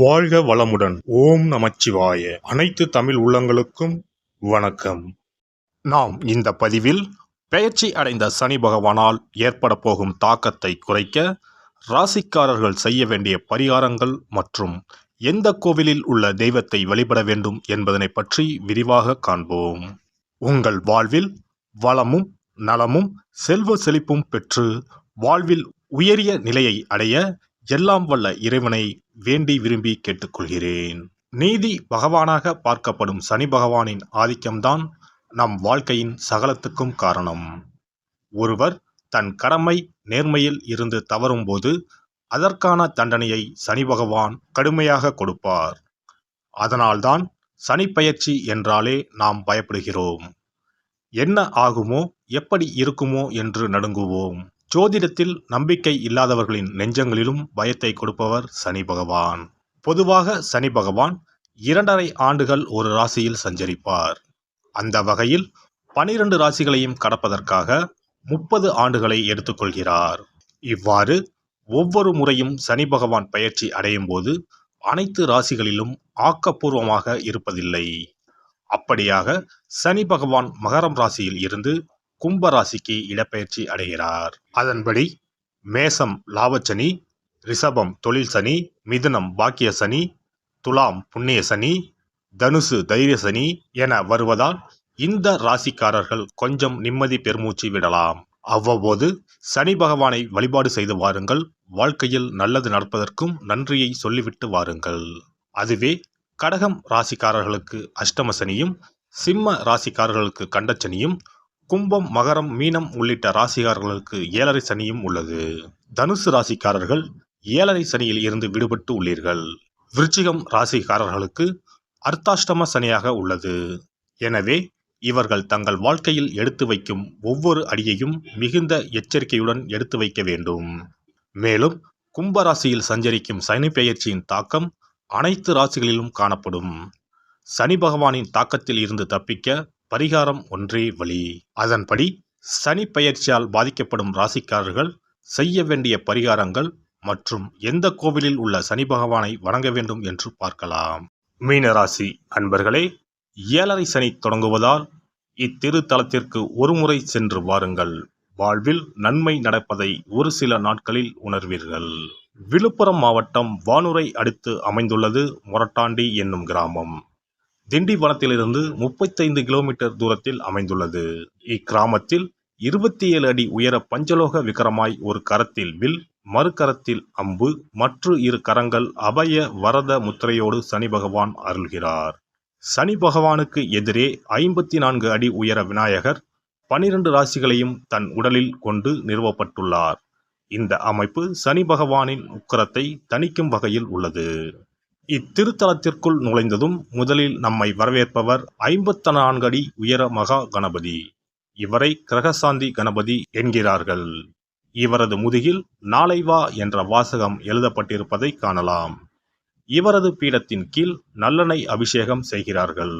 வாழ்க வளமுடன். ஓம் நமச்சிவாய. அனைத்து தமிழ் உள்ளங்களுக்கும் வணக்கம். நாம் இந்த பதிவில் பெயர்ச்சி அடைந்த சனி பகவானால் ஏற்பட போகும் தாக்கத்தை குறைக்க ராசிக்காரர்கள் செய்ய வேண்டிய பரிகாரங்கள் மற்றும் எந்த கோவிலில் உள்ள தெய்வத்தை வழிபட வேண்டும் என்பதனை பற்றி விரிவாக காண்போம். உங்கள் வாழ்வில் வளமும் நலமும் செல்வ செழிப்பும் பெற்று வாழ்வில் உயரிய நிலையை அடைய எல்லாம் வல்ல இறைவனை வேண்டி விரும்பி கேட்டுக்கொள்கிறேன். நீதி பகவானாக பார்க்கப்படும் சனி பகவானின் ஆதிக்கம்தான் நம் வாழ்க்கையின் சகலத்துக்கும் காரணம். ஒருவர் தன் கடமை நேர்மையில் இருந்து தவறும்போது அதற்கான தண்டனையை சனி பகவான் கடுமையாக கொடுப்பார். அதனால்தான் சனி பெயர்ச்சி என்றாலே நாம் பயப்படுகிறோம். என்ன ஆகுமோ எப்படி இருக்குமோ என்று நடுங்குவோம். ஜோதிடத்தில் நம்பிக்கை இல்லாதவர்களின் நெஞ்சங்களிலும் பயத்தை கொடுப்பவர் சனி பகவான். பொதுவாக சனி பகவான் 2.5 ஆண்டுகள் ஒரு ராசியில் சஞ்சரிப்பார். அந்த வகையில் 12 ராசிகளையும் கடப்பதற்காக 30 ஆண்டுகளை எடுத்துக்கொள்கிறார். இவ்வாறு ஒவ்வொரு முறையும் சனி பகவான் பெயர்ச்சி அடையும் போது அனைத்து ராசிகளிலும் ஆக்கப்பூர்வமாக இருப்பதில்லை. அப்படியாக சனி பகவான் மகரம் ராசியில் இருந்து கும்ப ராசிக்கு இடப்பெயர்ச்சி அடைகிறார். அதன்படி மேசம் லாபச்சனி, ரிஷபம் தொழில் சனி, மிதுனம் பாக்கிய சனி, துலாம் புண்ணிய சனி, தனுசு தைரிய சனி என வருவதால் இந்த ராசிக்காரர்கள் கொஞ்சம் நிம்மதி பெருமூச்சு விடலாம். அவ்வப்போது சனி பகவானை வழிபாடு செய்து வாருங்கள். வாழ்க்கையில் நல்லது நடப்பதற்கும் நன்றியை சொல்லிவிட்டு வாருங்கள். அதுவே கடகம் ராசிக்காரர்களுக்கு அஷ்டம சனியும், சிம்ம ராசிக்காரர்களுக்கு கண்டச்சனியும், கும்பம் மகரம் மீனம் உள்ளிட்ட ராசிக்காரர்களுக்கு 7.5 சனியும் உள்ளது. தனுசு ராசிக்காரர்கள் 7.5 சனியில் இருந்து விடுபட்டு உள்ளீர்கள். விருச்சிகம் ராசிக்காரர்களுக்கு அர்த்தாஷ்டம சனியாக உள்ளது. எனவே இவர்கள் தங்கள் வாழ்க்கையில் எடுத்து வைக்கும் ஒவ்வொரு அடியையும் மிகுந்த எச்சரிக்கையுடன் எடுத்து வைக்க வேண்டும். மேலும் கும்பராசியில் சஞ்சரிக்கும் சனி பெயர்ச்சியின் தாக்கம் அனைத்து ராசிகளிலும் காணப்படும். சனி பகவானின் தாக்கத்தில் இருந்து தப்பிக்க பரிகாரம் ஒன்றே வழி. அதன்படி சனி பெயர்ச்சியால் பாதிக்கப்படும் ராசிக்காரர்கள் செய்ய வேண்டிய பரிகாரங்கள் மற்றும் எந்த கோவிலில் உள்ள சனி பகவானை வணங்க வேண்டும் என்று பார்க்கலாம். மீனராசி அன்பர்களே, 7.5 சனி தொடங்குவதால் இத்திருத்தலத்திற்கு ஒருமுறை சென்று வாருங்கள். வாழ்வில் நன்மை நடப்பதை ஒரு சில நாட்களில் உணர்வீர்கள். விழுப்புரம் மாவட்டம் வானூரை அடுத்து அமைந்துள்ளது மொரட்டாண்டி என்னும் கிராமம். திண்டிவனத்திலிருந்து 35 கிலோமீட்டர் தூரத்தில் அமைந்துள்ளது. இக்கிராமத்தில் 27 அடி உயர பஞ்சலோக விக்கிரமாய் ஒரு கரத்தில் வில், மறுகரத்தில் அம்பு, மற்ற 2 கரங்கள் அபய வரத முத்திரையோடு சனி பகவான் அருள்கிறார். சனி பகவானுக்கு எதிரே 54 அடி உயர விநாயகர் 12 ராசிகளையும் தன் உடலில் கொண்டு நிறுவப்பட்டுள்ளார். இந்த அமைப்பு சனி பகவானின் உக்கிரத்தை தணிக்கும் வகையில் உள்ளது. இத்திருத்தலத்திற்குள் நுழைந்ததும் முதலில் நம்மை வரவேற்பவர் 54 அடி உயர மகா கணபதி. இவரை கிரகசாந்தி கணபதி என்கிறார்கள். இவரது முதுகில் நாளை வா என்ற வாசகம் எழுதப்பட்டிருப்பதை காணலாம். இவரது பீடத்தின் கீழ் நல்லெண்ணெய் அபிஷேகம் செய்கிறார்கள்.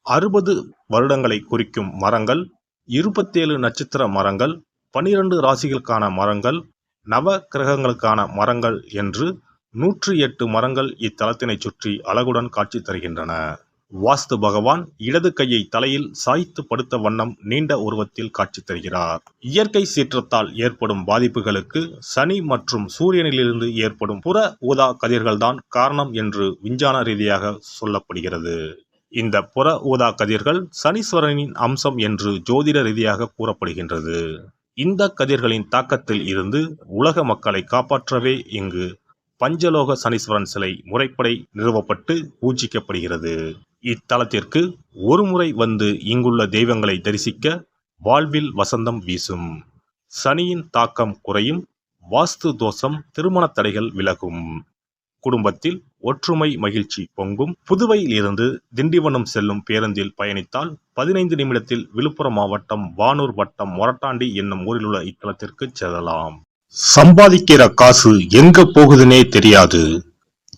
60 வருடங்களை குறிக்கும் மரங்கள், 27 நட்சத்திர மரங்கள், 12 ராசிகளுக்கான மரங்கள், நவ கிரகங்களுக்கான மரங்கள் என்று 108 மரங்கள் இத்தலத்தினை சுற்றி அழகுடன் காட்சி தருகின்றன. வாஸ்து பகவான் இடது கையை தலையில் சாய்த்து படுத்த வண்ணம் நீண்ட உருவத்தில் காட்சி தருகிறார். இயற்கை சீற்றத்தால் ஏற்படும் பாதிப்புகளுக்கு சனி மற்றும் சூரியனிலிருந்து ஏற்படும் புற ஊதா கதிர்கள்தான் காரணம் என்று விஞ்ஞான ரீதியாக சொல்லப்படுகிறது. இந்த புற ஊதா கதிர்கள் சனீஸ்வரனின் அம்சம் என்று ஜோதிட ரீதியாக கூறப்படுகின்றது. இந்த கதிர்களின் தாக்கத்தில் இருந்து உலக மக்களை காப்பாற்றவே இங்கு பஞ்சலோக சனீஸ்வரன் சிலை முறைப்படி நிறுவப்பட்டு பூஜிக்கப்படுகிறது. இத்தலத்திற்கு ஒரு முறை வந்து இங்குள்ள தெய்வங்களை தரிசிக்க வாழ்வில் வசந்தம் வீசும், சனியின் தாக்கம் குறையும், வாஸ்து தோஷம் திருமண தடைகள் விலகும், குடும்பத்தில் ஒற்றுமை மகிழ்ச்சி பொங்கும். புதுவையில் இருந்து திண்டிவனம் செல்லும் பேருந்தில் பயணித்தால் 15 நிமிடத்தில் விழுப்புரம் மாவட்டம் வானூர் வட்டம் மொரட்டாண்டி என்னும் ஊரில் உள்ள இத்தலத்திற்கு செல்லலாம். சம்பாதிக்கிற காசு எங்க போகுதுன்னே தெரியாது.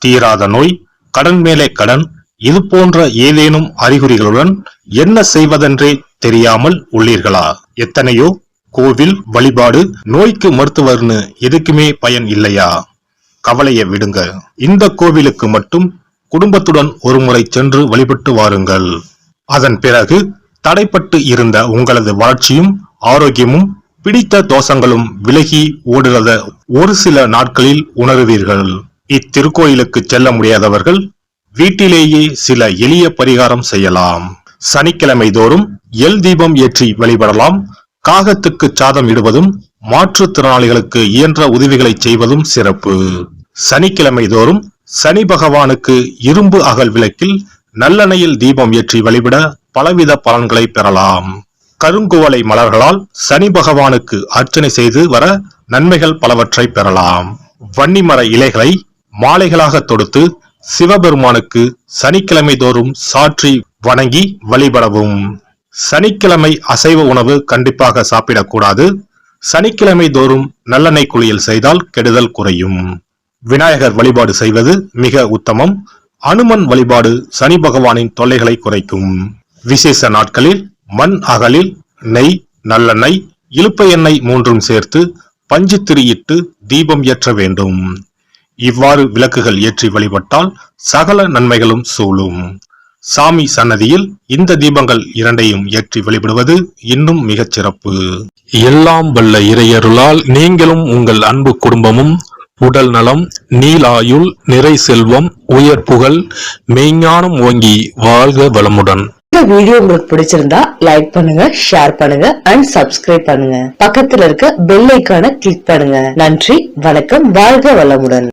தீராத நோய், கடன் மேலே கடன், இது போன்ற ஏதேனும் அறிகுறிகளுடன் என்ன செய்வதென்றே தெரியாமல் உள்ளீர்களா? எத்தனையோ கோவில் வழிபாடு, நோய்க்கு மருத்துவர்னு எதுக்குமே பயன் இல்லையா? கவலையை விடுங்க. இந்த கோவிலுக்கு மட்டும் குடும்பத்துடன் ஒருமுறை சென்று வழிபட்டு வாருங்கள். அதன் பிறகு தடைப்பட்டு இருந்த உங்களது வளர்ச்சியும் ஆரோக்கியமும் பிடித்த தோஷங்களும் விலகி ஓடுறத ஒரு சில நாட்களில் உணருவீர்கள். இத்திருக்கோயிலுக்கு செல்ல முடியாதவர்கள் வீட்டிலேயே சில எளிய பரிகாரம் செய்யலாம். சனிக்கிழமை தோறும் எல் தீபம் ஏற்றி வழிபடலாம். காகத்துக்கு சாதம் இடுவதும் மாற்றுத்திறனாளிகளுக்கு இயன்ற உதவிகளை செய்வதும் சிறப்பு. சனிக்கிழமை தோறும் சனி பகவானுக்கு இரும்பு அகல் விளக்கில் நல்லெண்ணெயில் தீபம் ஏற்றி வழிபட பலவித பலன்களை பெறலாம். கருங்குவளை மலர்களால் சனி பகவானுக்கு அர்ச்சனை செய்து வர நன்மைகள் பலவற்றை பெறலாம். வன்னிமர இலைகளை மாலைகளாக தொடுத்து சிவபெருமானுக்கு சனிக்கிழமை தோறும் சாற்றி வணங்கி வழிபடவும். சனிக்கிழமை அசைவ உணவு கண்டிப்பாக சாப்பிடக்கூடாது. சனிக்கிழமை தோறும் நல்லெண்ணெய் குளியல் செய்தால் கெடுதல் குறையும். விநாயகர் வழிபாடு செய்வது மிக உத்தமம். அனுமன் வழிபாடு சனி பகவானின் தொல்லைகளை குறைக்கும். விசேஷ நாட்களில் மண் அகலில் நெய், நல்லெண்ணெய், இலுப்பை எண்ணெய் மூன்றும் சேர்த்து பஞ்சு திரியிட்டு தீபம் ஏற்ற வேண்டும். இவ்வாறு விளக்குகள் ஏற்றி வழிபட்டால் சகல நன்மைகளும் சூழும். சாமி சன்னதியில் இந்த தீபங்கள் இரண்டையும் ஏற்றி வழிபடுவது இன்னும் மிகச் சிறப்பு. எல்லாம் வல்ல இறையருளால் நீங்களும் உங்கள் அன்பு குடும்பமும் உடல் நலம், நீலாயுள், நிறை செல்வம், உயர் புகழ், மெய்ஞானம் ஓங்கி வாழ்க வளமுடன். இந்த வீடியோ உங்களுக்கு பிடிச்சிருந்தா லைக் பண்ணுங்க, ஷேர் பண்ணுங்க அண்ட் சப்ஸ்கிரைப் பண்ணுங்க. பக்கத்துல இருக்க பெல் ஐகானை கிளிக் பண்ணுங்க. நன்றி, வணக்கம், வாழ்க வளமுடன்.